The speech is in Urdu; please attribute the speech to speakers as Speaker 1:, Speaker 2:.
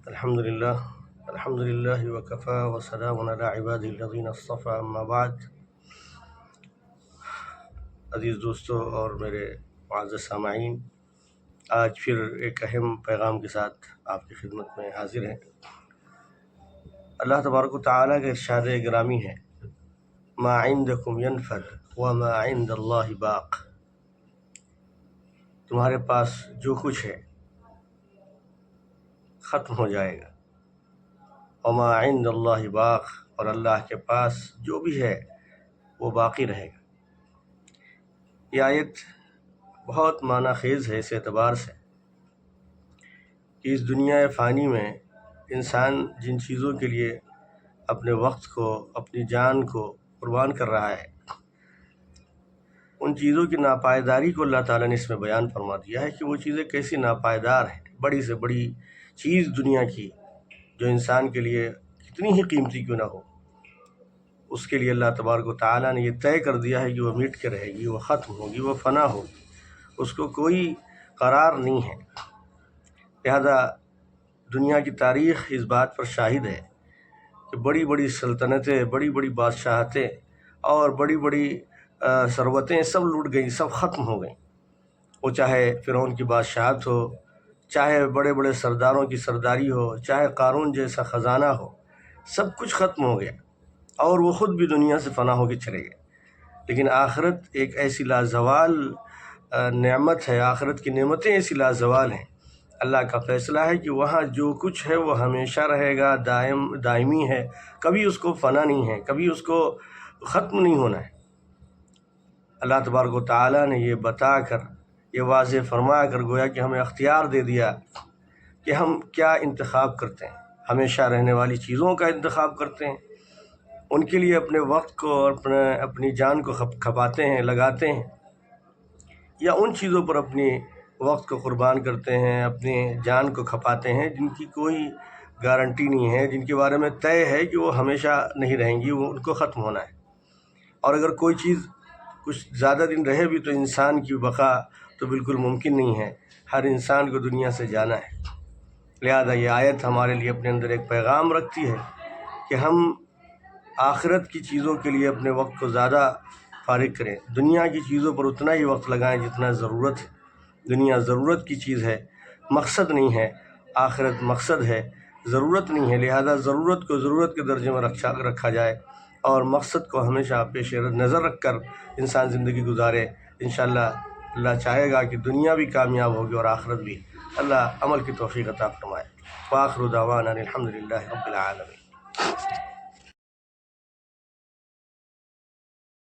Speaker 1: الحمد للہ وکفا وسلام علی عبادہ الذین اصطفیٰ اما بعد۔ عزیز دوستو اور میرے معزز سامعین، آج پھر ایک اہم پیغام کے ساتھ آپ کی خدمت میں حاضر ہیں۔ اللہ تبارک و تعالیٰ کا ارشاد گرامی ہے، ما عندکم ینفد وما عند اللہ باق۔ تمہارے پاس جو کچھ ہے ختم ہو جائے گا، وما عند اللہ باق، اور اللہ کے پاس جو بھی ہے وہ باقی رہے گا۔ یہ آیت بہت معنی خیز ہے اس اعتبار سے کہ اس دنیا فانی میں انسان جن چیزوں کے لیے اپنے وقت کو، اپنی جان کو قربان کر رہا ہے، ان چیزوں کی ناپائیداری کو اللہ تعالیٰ نے اس میں بیان فرما دیا ہے کہ وہ چیزیں کیسی ناپائیدار ہیں۔ بڑی سے بڑی چیز دنیا کی جو انسان کے لیے کتنی ہی قیمتی کیوں نہ ہو، اس کے لیے اللہ تبارک و تعالیٰ نے یہ طے کر دیا ہے کہ وہ مٹ کے رہے گی، وہ ختم ہوگی، وہ فنا ہوگی، اس کو کوئی قرار نہیں ہے۔ لہذا دنیا کی تاریخ اس بات پر شاہد ہے کہ بڑی بڑی سلطنتیں، بڑی بڑی بادشاہتیں اور بڑی بڑی ثروتیں سب لوٹ گئیں، سب ختم ہو گئیں۔ وہ چاہے فرعون کی بادشاہت ہو، چاہے بڑے بڑے سرداروں کی سرداری ہو، چاہے قارون جیسا خزانہ ہو، سب کچھ ختم ہو گیا اور وہ خود بھی دنیا سے فنا ہو کے چلے گئے۔ لیکن آخرت ایک ایسی لازوال نعمت ہے، آخرت کی نعمتیں ایسی لازوال ہیں۔ اللہ کا فیصلہ ہے کہ وہاں جو کچھ ہے وہ ہمیشہ رہے گا، دائمی ہے، کبھی اس کو فنا نہیں ہے، کبھی اس کو ختم نہیں ہونا ہے۔ اللہ تبارک و تعالیٰ نے یہ بتا کر، یہ واضح فرما کر گویا کہ ہمیں اختیار دے دیا کہ ہم کیا انتخاب کرتے ہیں۔ ہمیشہ رہنے والی چیزوں کا انتخاب کرتے ہیں، ان کے لیے اپنے وقت کو اور اپنی جان کو کھپاتے ہیں، لگاتے ہیں، یا ان چیزوں پر اپنی وقت کو قربان کرتے ہیں، اپنی جان کو کھپاتے ہیں جن کی کوئی گارنٹی نہیں ہے، جن کے بارے میں طے ہے کہ وہ ہمیشہ نہیں رہیں گی، وہ ان کو ختم ہونا ہے۔ اور اگر کوئی چیز کچھ زیادہ دن رہے بھی تو انسان کی بقا تو بالکل ممکن نہیں ہے، ہر انسان کو دنیا سے جانا ہے۔ لہذا یہ آیت ہمارے لیے اپنے اندر ایک پیغام رکھتی ہے کہ ہم آخرت کی چیزوں کے لیے اپنے وقت کو زیادہ فارغ کریں، دنیا کی چیزوں پر اتنا ہی وقت لگائیں جتنا ضرورت ہے۔ دنیا ضرورت کی چیز ہے، مقصد نہیں ہے۔ آخرت مقصد ہے، ضرورت نہیں ہے۔ لہذا ضرورت کو ضرورت کے درجے میں رکھا جائے اور مقصد کو ہمیشہ پیش نظر رکھ کر انسان زندگی گزارے۔ انشاءاللہ اللہ چاہے گا کہ دنیا بھی کامیاب ہوگی اور آخرت بھی۔ اللہ عمل کی توفیق عطا فرمائے۔ وآخر دعوانا الحمدللہ رب العالمین۔